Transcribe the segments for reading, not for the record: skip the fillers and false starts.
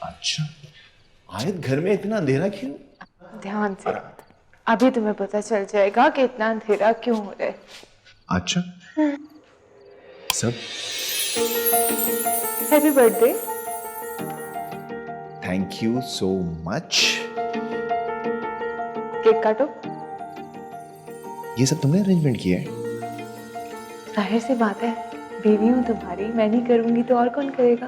अच्छा, आयत घर में इतना अंधेरा क्यों? ध्यान से, अभी तुम्हें पता चल जाएगा कि इतना अंधेरा क्यों हो रहा है। अच्छा, सब happy birthday. Thank you so much. Cake काटो। ये सब तुमने अरेंजमेंट किया है? जाहिर सी बात है, बीवी हूँ तुम्हारी, मैं नहीं करूंगी तो और कौन करेगा।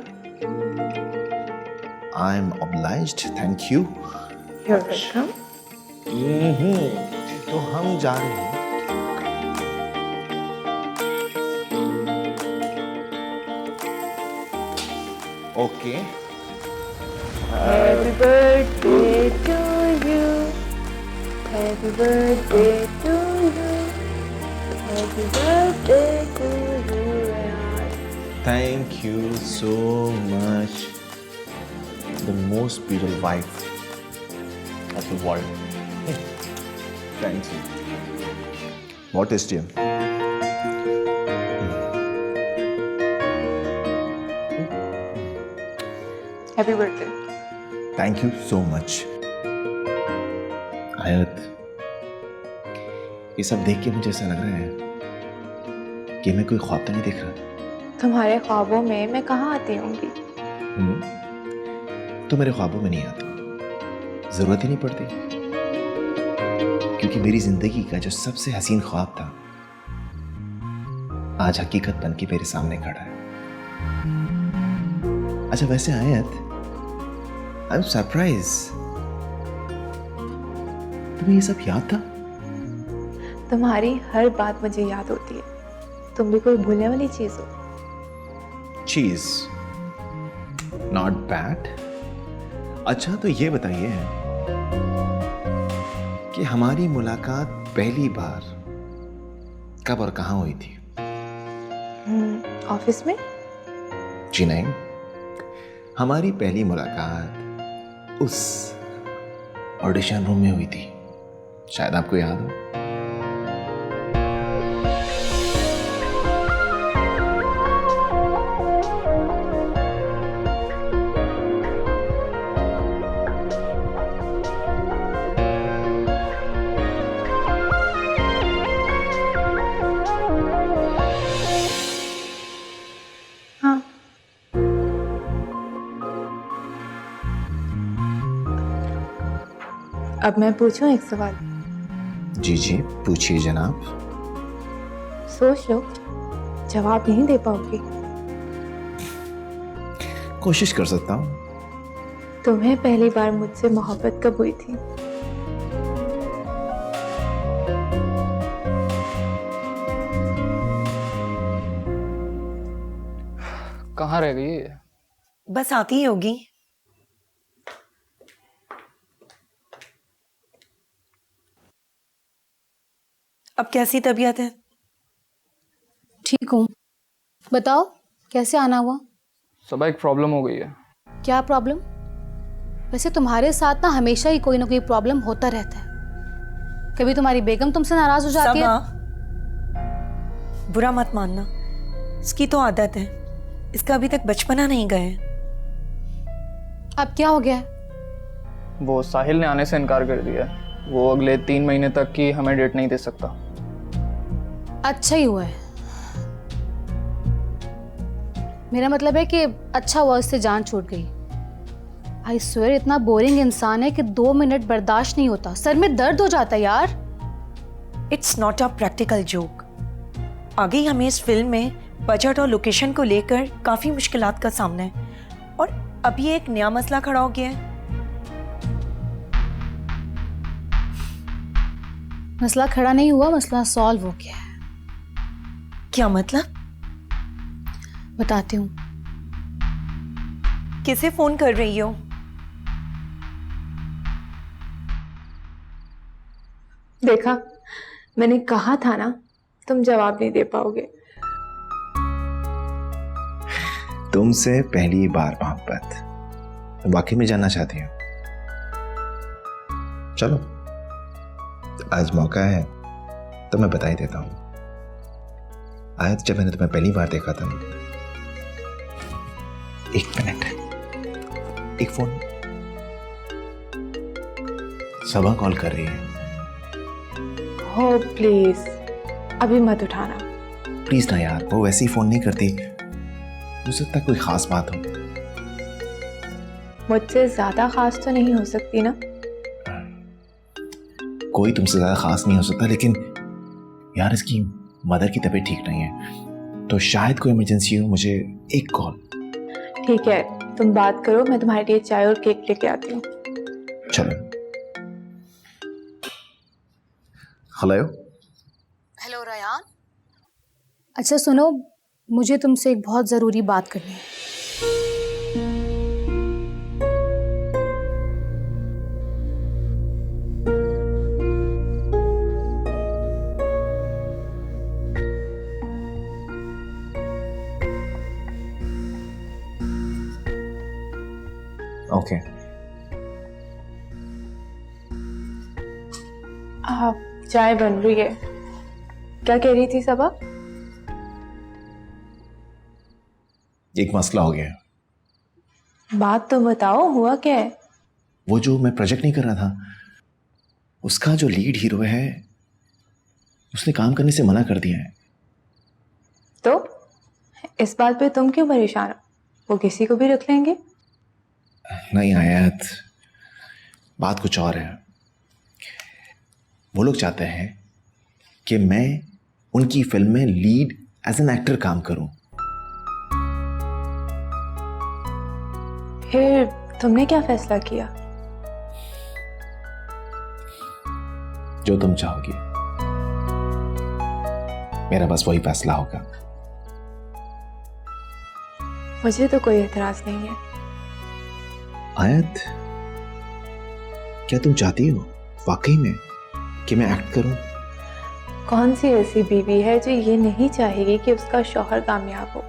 I am obliged, thank you. You're welcome। तो हम जा रहे हैं। Okay. Happy birthday to you, happy birthday to you, happy birthday to you यार। Thank you so much, the most beautiful wife of the world. Thank you. बहुत tasty है। Happy birthday. Thank you so much. आयत, ये सब देख के मुझे ऐसा लग रहा है कि मैं कोई ख्वाब तो नहीं देख रहा। तुम्हारे ख्वाबों में मैं कहाँ आती होंगी? तो मेरे ख्वाबों में नहीं आती, जरूरत ही नहीं पड़ती, क्योंकि मेरी जिंदगी का जो सबसे हसीन ख्वाब था आज हकीकत बन के मेरे सामने खड़ा है। अच्छा वैसे आयत, आई एम सरप्राइज, तुम्हें ये सब याद था? तुम्हारी हर बात मुझे याद होती है, तुम भी कोई भूलने वाली चीज हो। चीज नॉट बैड। अच्छा तो ये बताइए कि हमारी मुलाकात पहली बार कब और कहां हुई थी? ऑफिस में? जी नहीं, हमारी पहली मुलाकात उस ऑडिशन रूम में हुई थी, शायद आपको याद हो। हाँ। अब मैं पूछूं एक सवाल? जी जी पूछिए जनाब। सोच लो, जवाब नहीं दे पाओगे। कोशिश कर सकता हूं। तुम्हें पहली बार मुझसे मोहब्बत कब हुई थी? कहाँ रह गई? बस आती ही होगी। अब कैसी तबीयत है? ठीक हूँ। बताओ कैसे आना हुआ? सुबह एक प्रॉब्लम हो गई है। क्या प्रॉब्लम? वैसे तुम्हारे साथ ना हमेशा ही कोई ना कोई प्रॉब्लम होता रहता है। कभी तुम्हारी बेगम तुमसे नाराज हो जाती है। बुरा मत मानना, इसकी तो आदत है, इसका अभी तक बचपना नहीं गया है। अब क्या हो गया है? वो साहिल ने आने से इनकार कर दिया है। वो अगले 3 महीने तक की हमें डेट नहीं दे सकता। अच्छा ही हुआ है। मेरा मतलब है कि अच्छा हुआ इससे जान छूट गई। आई स्वेयर इतना बोरिंग इंसान है कि 2 मिनट बर्दाश्त नहीं होता, सर में दर्द हो जाता है यार। It's not a practical joke. आगे हमें इस फिल्म में बजट और लोकेशन को लेकर काफी मुश्किलात का सामना है, और अभी एक नया मसला खड़ा हो गया है। मसला खड़ा नहीं हुआ, मसला सॉल्व हो गया है। क्या मतलब? बताती हूँ। किसे फोन कर रही हो? देखा, मैंने कहा था ना, तुम जवाब नहीं दे पाओगे। तुमसे पहली बार मोहब्बत, वाकई में जानना चाहती हूँ। चलो आज मौका है तो मैं बता ही देता हूँ। आयत, जब मैंने तुम्हें पहली बार देखा था, एक मिनट, एक फोन। सबा कॉल कर रही है। हो प्लीज, अभी मत उठाना। प्लीज ना यार, वो वैसे ही फोन नहीं करती। हो सकता है कोई खास बात हो। मुझसे ज्यादा खास तो नहीं हो सकती ना? कोई तुमसे ज्यादा खास नहीं हो सकता, लेकिन यार इसकी मदर की तबीयत ठीक नहीं है, तो शायद कोई इमरजेंसी हो। मुझे एक कॉल। ठीक है, तुम बात करो, मैं तुम्हारे लिए चाय और केक लेके आती हूँ। चलो। हेलो। हेलो रायान। अच्छा सुनो, मुझे तुमसे एक बहुत ज़रूरी बात करनी है। ओके। चाय बन रही है। क्या कह रही थी सबा? एक मसला हो गया। बात तो बताओ, हुआ क्या है? वो जो मैं प्रोजेक्ट नहीं कर रहा था, उसका जो लीड हीरो है उसने काम करने से मना कर दिया है। तो इस बात पे तुम क्यों परेशान हो? वो किसी को भी रख लेंगे। नहीं आयत, बात कुछ और है। वो लोग चाहते हैं कि मैं उनकी फिल्म में लीड एज एन एक्टर काम करूं। फिर तुमने क्या फैसला किया? जो तुम चाहोगी, मेरा बस वही फैसला होगा। मुझे तो कोई एतराज नहीं है। आयत, क्या तुम चाहती हो वाकई में कि मैं एक्ट करूं? कौन सी ऐसी बीवी है जो ये नहीं चाहेगी कि उसका शौहर कामयाब हो?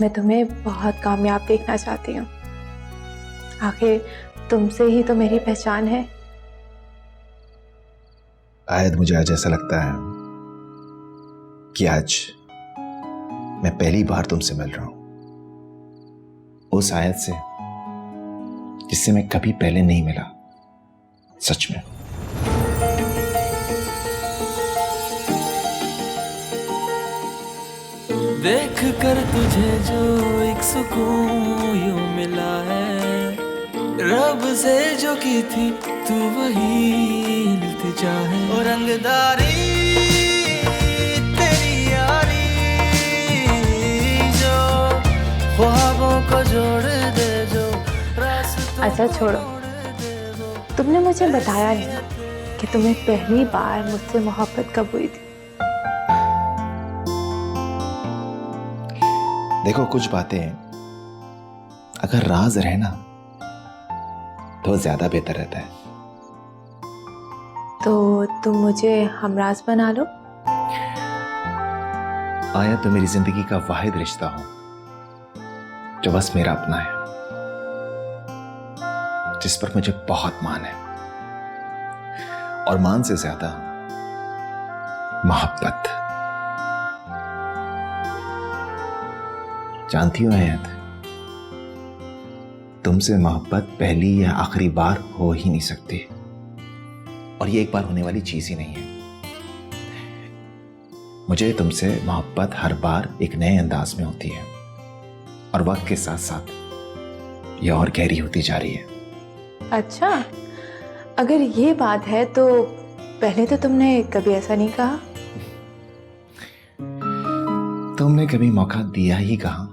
मैं तुम्हें बहुत कामयाब देखना चाहती हूँ। आखिर तुमसे ही तो मेरी पहचान है। आयत, मुझे आज ऐसा लगता है कि आज मैं पहली बार तुमसे मिल रहा हूं, उस आयत से जिससे मैं कभी पहले नहीं मिला। सच में। देख कर तुझे जो एक सुकून यूं मिला है, रब से जो की थी तू वही इल्तिजा है। और रंगदारी तेरी यारी जो ख्वाबों को जोड़ दे, जो रास्तों अच्छा छोड़ो, तुमने मुझे बताया नहीं कि तुम्हें पहली बार मुझसे मोहब्बत कब हुई थी। देखो, कुछ बातें अगर राज रहे ना तो ज्यादा बेहतर रहता है। तो तुम मुझे हमराज बना लो। आया तो मेरी जिंदगी का वाहिद रिश्ता हो जो बस मेरा अपना है, जिस पर मुझे बहुत मान है, और मान से ज्यादा मोहब्बत। जानती हो आयत, तुमसे मोहब्बत पहली या आखिरी बार हो ही नहीं सकती, और ये एक बार होने वाली चीज ही नहीं है। मुझे तुमसे मोहब्बत हर बार एक नए अंदाज में होती है, और वक्त के साथ साथ ये और गहरी होती जा रही है। अच्छा, अगर ये बात है तो पहले तो तुमने कभी ऐसा नहीं कहा। तुमने कभी मौका दिया ही कहा।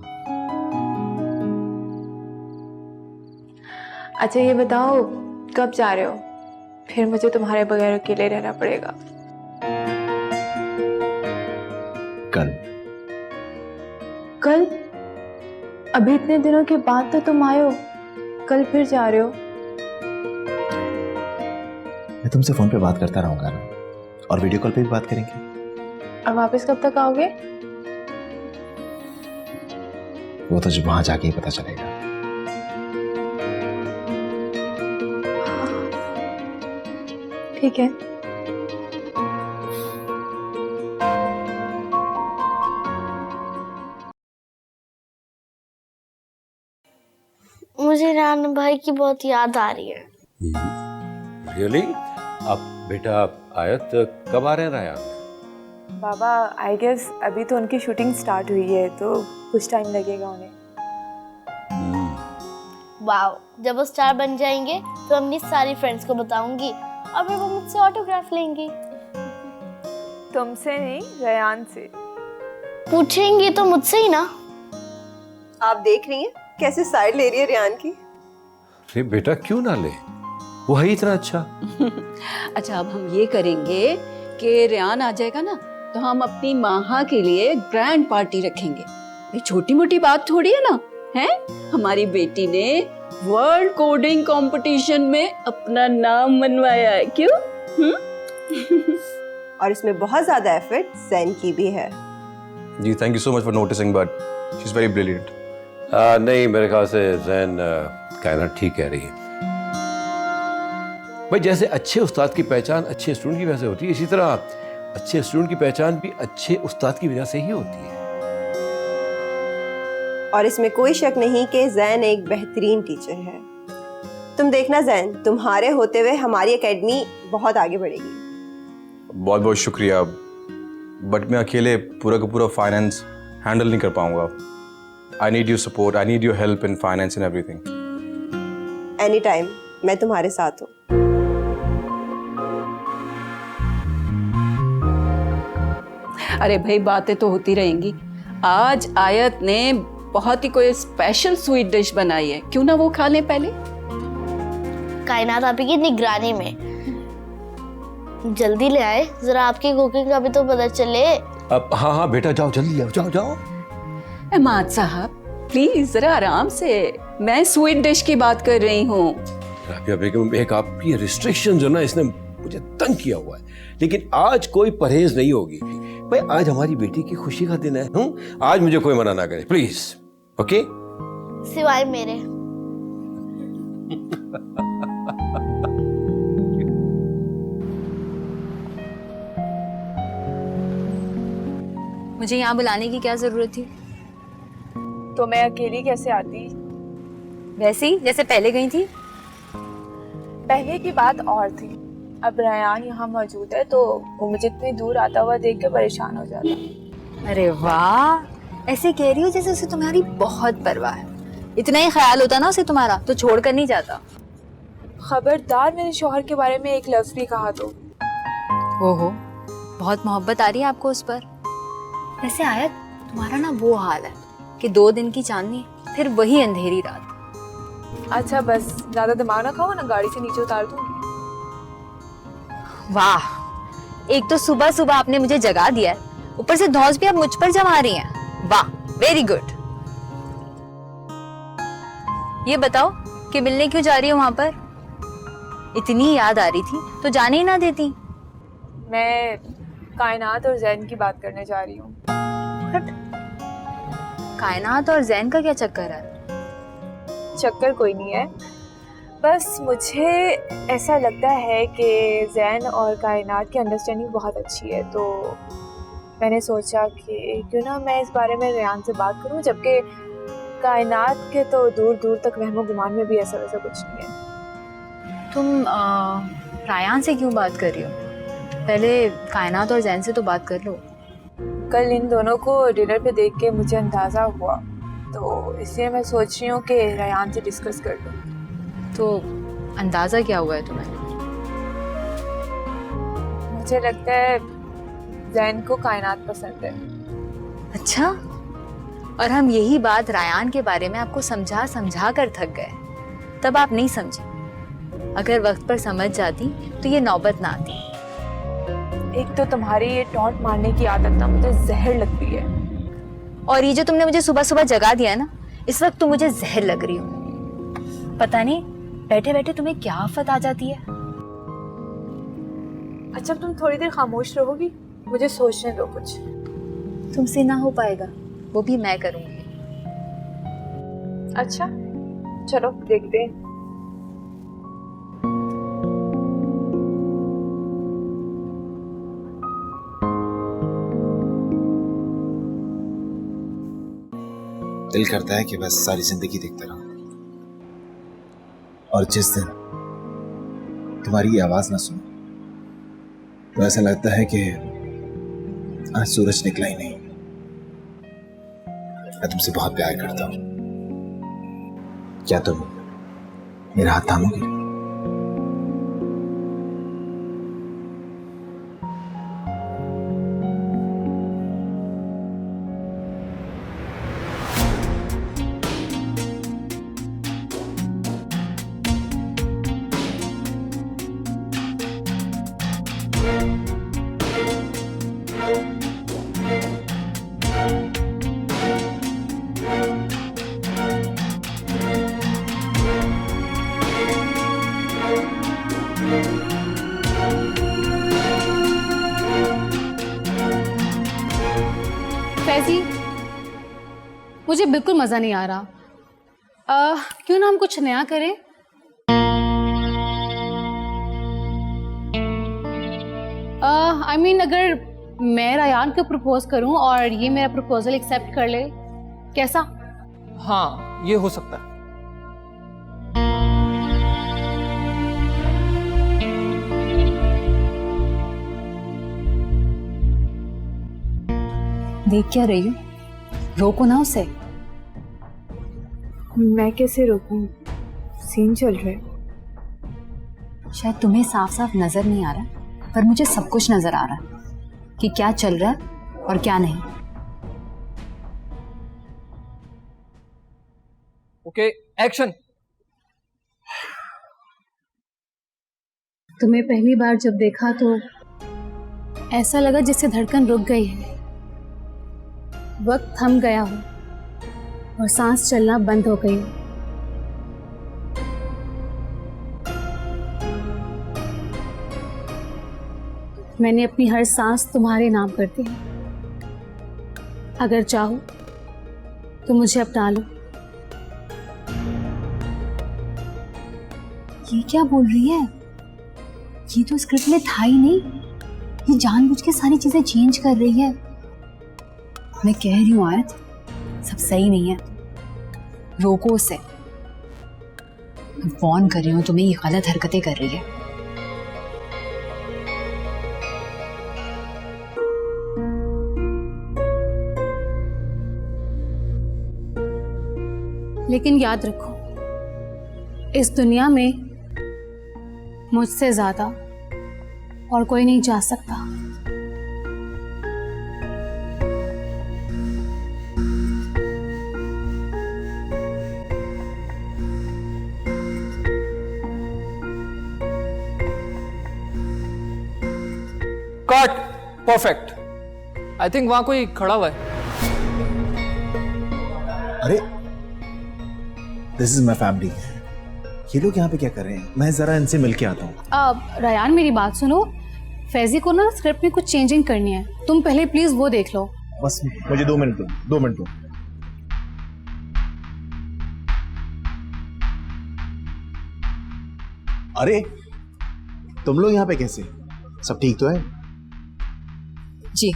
अच्छा ये बताओ, कब जा रहे हो? फिर मुझे तुम्हारे बगैर अकेले रहना पड़ेगा। कल। कल? अभी इतने दिनों के बाद तो तुम आए हो, कल फिर जा रहे हो? मैं तुमसे फोन पे बात करता रहूंगा ना, और वीडियो कॉल पे भी बात करेंगे। और वापस कब तक आओगे? वो तो जब वहां जाके ही पता चलेगा। ठीक है। मुझे रान भाई की बहुत याद आ रही है। रियली? अब बेटा आयत कब आ रहे हैं रायान? बाबा आई गेस अभी तो उनकी शूटिंग स्टार्ट हुई है तो कुछ टाइम लगेगा उन्हें। वाओ, जब वो स्टार बन जाएंगे तो अपनी सारी फ्रेंड्स को बताऊंगी और फिर वो मुझसे ऑटोग्राफ लेंगी। तुमसे नहीं, रेयान से। पूछेंगी तो मुझसे ही ना। आप देख रही हैं कैसे साइड ले रही है रेयान की। अरे बेटा क्यों ना ले, वो है इतना अच्छा। अच्छा, अब हम ये करेंगे कि रेयान आ जाएगा ना तो हम अपनी माहा के लिए ग्रैंड पार्टी रखेंगे। ये छोटी मोटी बात थोड़ी है ना, है? हमारी बेटी ने वर्ल्ड कोडिंग कंपटीशन में अपना नाम मनवाया है, क्यों? और इसमें बहुत ज्यादा एफर्ट जैन की भी है। जी thank you so much for noticing, but she is very brilliant. नहीं, मेरे ख्याल से जैन कायनात ठीक कह रही है। भाई जैसे अच्छे उस्ताद की पहचान अच्छे स्टूडेंट की वजह से होती है, इसी तरह अच्छे स्टूडेंट की पहचान भी अच्छे उस्ताद की वजह से ही होती है। और इसमें कोई शक नहीं कि जैन एक बेहतरीन टीचर है। तुम देखना जैन, तुम्हारे होते हुए हमारी एकेडमी बहुत आगे बढ़ेगी। बहुत बहुत शुक्रिया, बट मैं अकेले पूरा का पूरा फाइनेंस हैंडल नहीं कर पाऊंगा। I need you support, I need your help in finance and everything. Any time, मैं तुम्हारे साथ हूँ। अरे भाई, बातें तो होती रहेंगी। आज आयत ने बहुत ही कोई स्पेशल स्वीट डिश बनाई है, क्यों ना वो खा लें पहले? कायनात आपकी की निगरानी में। जल्दी ले आए, जरा आपकी कुकिंग का भी तो पता चले। अब हाँ बेटा, जाओ जल्दी आओ, जाओ जाओ। इमाद साहब प्लीज जरा आराम से, मैं स्वीट डिश की बात कर रही हूँ। राबिया बेगम, एक आपकी रिस्ट्रिक्शन जो ना इसने मुझे तंग किया हुआ है, लेकिन आज कोई परहेज नहीं होगी भाई। आज हमारी बेटी की खुशी का दिन है। आज मुझे कोई मना ना करे प्लीज, ओके? सिवाय मेरे। मुझे यहाँ बुलाने की क्या जरूरत थी? तो मैं अकेली कैसे आती? वैसे ही जैसे पहले गई थी। पहले की बात और थी, अब रेयान यहाँ मौजूद है तो वो मुझे इतनी दूर आता हुआ देख के परेशान हो जाता। अरे वाह, ऐसे कह रही हो जैसे उसे तुम्हारी बहुत परवाह है। इतना ही ख्याल होता ना उसे तुम्हारा तो छोड़ कर नहीं जाता। खबरदार मेरे शौहर के बारे में एक लफ्ज भी कहा तो। ओहो, बहुत मोहब्बत आ रही है आपको उस पर। वैसे आयत, तुम्हारा ना वो हाल है कि 2 दिन की चांदनी फिर वही अंधेरी रात। अच्छा बस ज्यादा दिमाग ना खाओ ना, गाड़ी से नीचे उतार दूंगी। वाह, एक तो सुबह सुबह आपने मुझे जगा दिया है, ऊपर से धौंस भी आप मुझ पर जमा रही हैं। वाह, वेरी गुड। ये बताओ कि मिलने क्यों जा रही हो वहां पर? इतनी याद आ रही थी तो जाने ही ना देती। मैं कायनात और जैन की बात करने जा रही हूँ। कायनात और जैन का क्या चक्कर है? चक्कर कोई नहीं है, बस मुझे ऐसा लगता है कि जैन और कायनात की अंडरस्टैंडिंग बहुत अच्छी है, तो मैंने सोचा कि क्यों ना मैं इस बारे में रेयान से बात करूं, जबकि कायनात के तो दूर दूर तक वहमो गुमान में भी ऐसा वैसा कुछ नहीं है। तुम रायान से क्यों बात कर रही हो? पहले कायनात और जैन से तो बात कर लो। कल इन दोनों को डिनर पे देख के मुझे अंदाज़ा हुआ, तो इसलिए मैं सोच रही हूँ कि रेयान से डिस्कस कर लूँ। तो अंदाज़ा क्या हुआ है तुम्हें? मुझे लगता है जैन को कायनात पसंद है। अच्छा, और हम यही बात रायान के बारे में आपको समझा समझा कर थक गए, तब आप नहीं समझी। अगर वक्त पर समझ जाती तो ये नौबत ना आती। एक तो तुम्हारी ये टॉन्ट मारने की आदत ना मुझे जहर लगती है, और ये जो तुमने मुझे सुबह सुबह जगा दिया है ना, इस वक्त तो मुझे जहर लग रही हो। पता नहीं बैठे बैठे तुम्हें क्या आफत आ जाती है। अच्छा तुम थोड़ी देर खामोश रहोगी, मुझे सोचने दो कुछ। तुमसे ना हो पाएगा, वो भी मैं करूंगी। अच्छा चलो देखते हैं। दिल करता है कि बस सारी जिंदगी देखता रहूं, और जिस दिन तुम्हारी ये आवाज ना सुनो तो ऐसा लगता है कि आज सूरज निकला ही नहीं। मैं तुमसे बहुत प्यार करता हूं। क्या तुम मेरा हाथ थामोगे? फैजी, मुझे बिल्कुल मज़ा नहीं आ रहा। क्यों ना हम कुछ नया करें? I mean, अगर मैं रायान को प्रपोज करूं और ये मेरा प्रपोजल एक्सेप्ट कर ले, कैसा? हाँ, ये हो सकता है। देख क्या रही हो? रोको ना उसे। मैं कैसे रोकूं? सीन चल रहा है। शायद तुम्हें साफ साफ नजर नहीं आ रहा, पर मुझे सब कुछ नजर आ रहा है कि क्या चल रहा है और क्या नहीं। Okay, action. तुम्हें पहली बार जब देखा तो ऐसा लगा जैसे धड़कन रुक गई है, वक्त थम गया हो और सांस चलना बंद हो गई हो। मैंने अपनी हर सांस तुम्हारे नाम कर दी। अगर चाहो तो मुझे अपना लो। ये क्या बोल रही है? ये तो स्क्रिप्ट में था ही नहीं। ये जानबूझ के सारी चीजें चेंज कर रही है। मैं कह रही हूँ आयत, सब सही नहीं है। रोको उसे। मैं वार्न कर रही हूँ तुम्हें, ये गलत हरकतें कर रही है। लेकिन याद रखो, इस दुनिया में मुझसे ज्यादा और कोई नहीं जा सकता। कट। परफेक्ट। आई थिंक वहां कोई खड़ा हुआ है। अरे, दिस इज माई फैमिली। ये लोग यहाँ पे क्या कर रहे हैं? मैं जरा इनसे मिल के आता हूँ। रायान, मेरी बात सुनो। फैजी को ना स्क्रिप्ट में कुछ चेंजिंग करनी है। तुम पहले प्लीज वो देख लो। बस मुझे 2 मिनट दो, 2 मिनट दो। अरे, तुम लोग यहाँ पे कैसे? सब ठीक तो है? जी,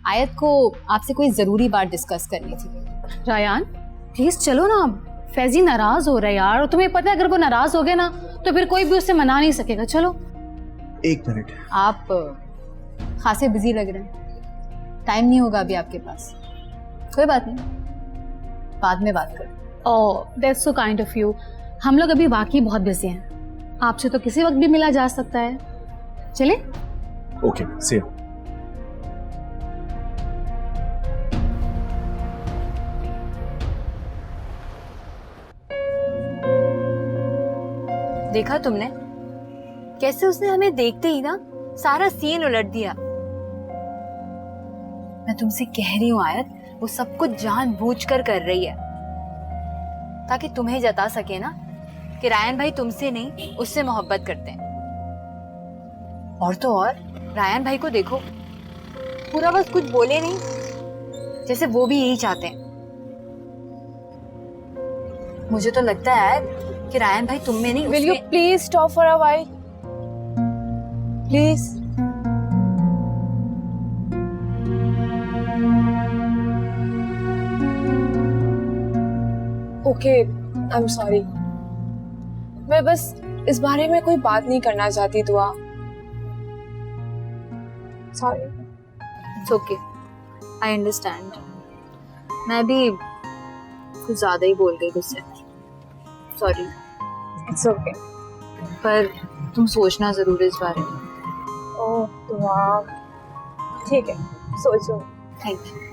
आयत को आपसे कोई जरूरी बात डिस्कस करनी थी। रायान, प्लीज चलो ना। फैजी नाराज हो रहा है यार, और तुम्हें पता है अगर वो नाराज हो गया ना तो फिर कोई भी उससे मना नहीं सकेगा। चलो। 1 मिनट। आप खासे बिजी लग रहे हैं, टाइम नहीं होगा अभी आपके पास। कोई बात नहीं, बाद में बात करो। Oh, that's so kind of you. हम लोग अभी वाकई बहुत बिजी हैं। आपसे तो किसी वक्त भी मिला जा सकता है। चले? Okay, see you. देखा तुमने कैसे उसने हमें देखते ही ना सारा सीन उलट दिया। मैं तुमसे कह रही हूँ आयत, वो सब कुछ जानबूझकर कर रही है ताकि तुम्हें जता सके ना कि रायन भाई तुमसे नहीं उससे मोहब्बत करते हैं। और तो और रायन भाई को देखो, पूरा बस कुछ बोले नहीं, जैसे वो भी यही चाहते हैं। मुझे तो लगता है कि रायन भाई तुम में नहीं। Will you please stop for a while? Please. Okay, I'm sorry. मैं बस इस बारे में कोई बात नहीं करना चाहती दुआ। Sorry. It's okay, I understand. मैं भी कुछ ज़्यादा ही बोल गई गुस्से में, सॉरी। It's okay. पर तुम सोचना ज़रूर इस बारे में। ओह दुआ, ठीक है, सोचो। Thank you.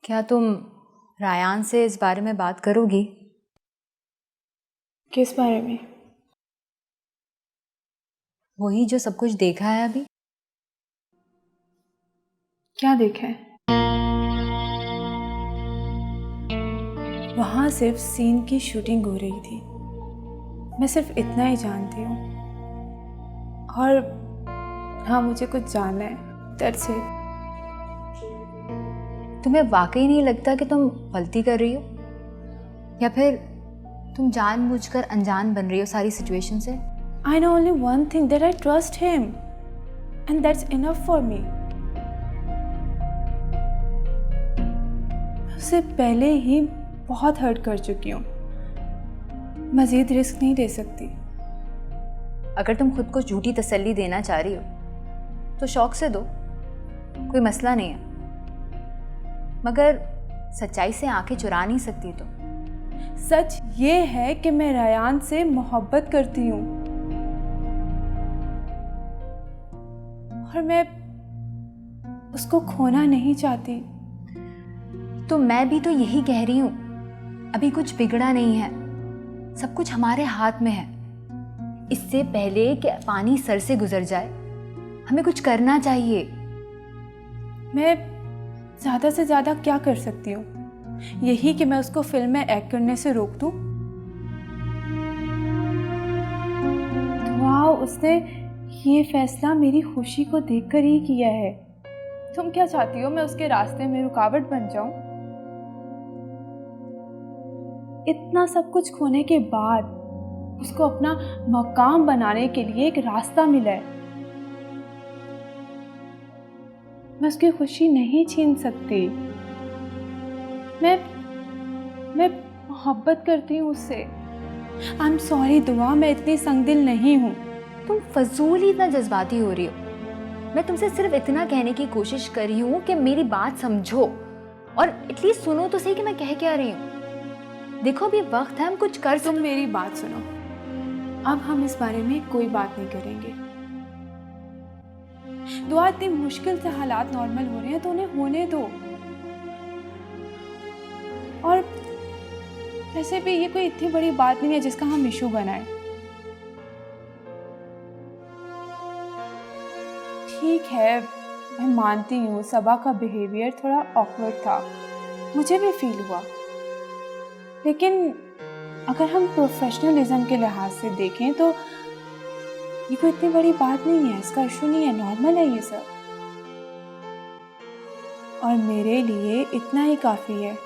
क्या तुम रायान से इस बारे में बात करोगी? किस बारे में? वही जो सब कुछ देखा है अभी। क्या देखा है? वहां सिर्फ सीन की शूटिंग हो रही थी, मैं सिर्फ इतना ही जानती हूँ। और हाँ, मुझे कुछ जानना है, दैट्स इट। तुम्हें वाकई नहीं लगता कि तुम गलती कर रही हो, या फिर तुम जानबूझकर अनजान बन रही हो सारी सिचुएशन से? I know only one thing, that I trust him, and that's enough for me. उससे पहले ही बहुत हर्ट कर चुकी हूँ, मजीद रिस्क नहीं ले सकती। अगर तुम खुद को झूठी तसल्ली देना चाह रही हो तो शौक से दो, कोई मसला नहीं है, मगर सच्चाई से आंखें चुरा नहीं सकती तुम। सच ये है कि मैं रायान से मोहब्बत करती हूँ, और मैं उसको खोना नहीं चाहती। तो मैं भी तो यही कह रही हूँ, अभी कुछ बिगड़ा नहीं है, सब कुछ हमारे हाथ में है। इससे पहले कि पानी सर से गुजर जाए, हमें कुछ करना चाहिए। मैं ज़्यादा से ज़्यादा क्या कर सकती हूँ? यही कि मैं उसको फिल्म में एक्ट करने से रोक दूँ? वाह, उसने ये फैसला मेरी खुशी को देखकर ही किया है। तुम क्या चाहती हो, मैं उसके रास्ते में रुकावट बन जाऊं? इतना सब कुछ खोने के बाद उसको अपना मकाम बनाने के लिए एक रास्ता मिला है। मैं उसकी खुशी नहीं छीन सकती। मैं मोहब्बत करती हूँ उससे। आई एम सॉरी दुआ, मैं इतनी संगदिल नहीं हूँ। तुम फजूल ही इतना जज्बाती हो रही हो। मैं तुमसे सिर्फ इतना कहने की कोशिश कर रही हूँ कि मेरी बात समझो और एटलीस्ट सुनो तो सही कि मैं कह क्या रही हूँ। देखो अभी वक्त है, हम कुछ कर। तुम मेरी बात सुनो, अब हम इस बारे में कोई बात नहीं करेंगे। दुआ, इतनी मुश्किल से हालात नॉर्मल हो रहे हैं तो उन्हें होने दो। और वैसे भी ये कोई इतनी बड़ी बात नहीं है जिसका हम इशू बनाएं। ठीक है, मैं मानती हूँ सबा का बिहेवियर थोड़ा ऑकवर्ड था, मुझे भी फील हुआ। लेकिन अगर हम प्रोफेशनलिज्म के लिहाज से देखें तो ये कोई इतनी बड़ी बात नहीं है, इसका इशू नहीं है, नॉर्मल है ये सब। और मेरे लिए इतना ही काफ़ी है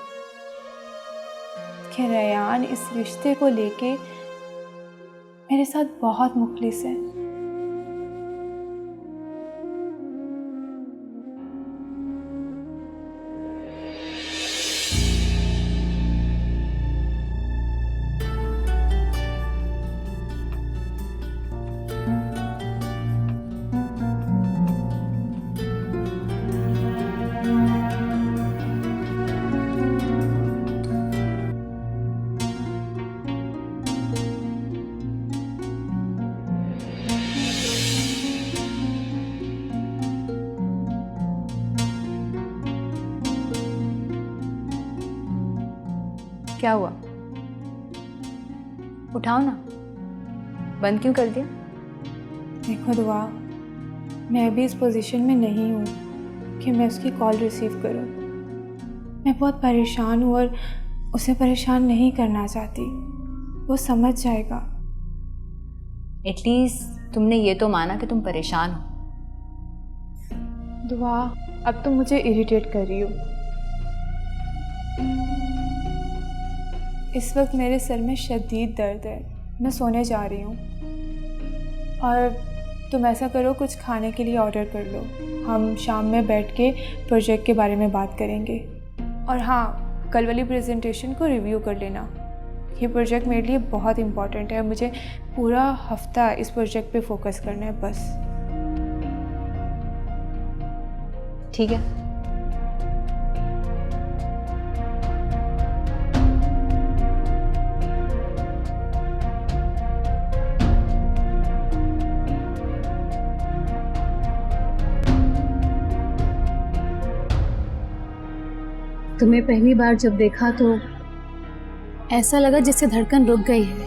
कि रेयान इस रिश्ते को लेके मेरे साथ बहुत मुखलिस है। क्या हुआ? उठाओ ना, बंद क्यों कर दिया? देखो दुआ, मैं भी इस पोजीशन में नहीं हूँ कि मैं उसकी कॉल रिसीव करूँ। मैं बहुत परेशान हूँ और उसे परेशान नहीं करना चाहती, वो समझ जाएगा। एटलीस्ट तुमने ये तो माना कि तुम परेशान हो, दुआ, अब तुम मुझे इरिटेट कर रही हो। इस वक्त मेरे सर में शदीद दर्द है, मैं सोने जा रही हूँ। और तुम ऐसा करो, कुछ खाने के लिए ऑर्डर कर लो, हम शाम में बैठ के प्रोजेक्ट के बारे में बात करेंगे। और हाँ, कल वाली प्रेजेंटेशन को रिव्यू कर लेना। ये प्रोजेक्ट मेरे लिए बहुत इम्पॉर्टेंट है, मुझे पूरा हफ्ता इस प्रोजेक्ट पे फोकस करना है बस। ठीक है। तुम्हें पहली बार जब देखा तो ऐसा लगा जैसे धड़कन रुक गई है,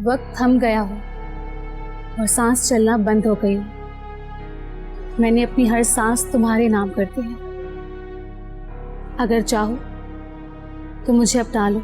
वक्त थम गया हो और सांस चलना बंद हो गई हो। मैंने अपनी हर सांस तुम्हारे नाम कर दी है। अगर चाहो तो मुझे अपना लो।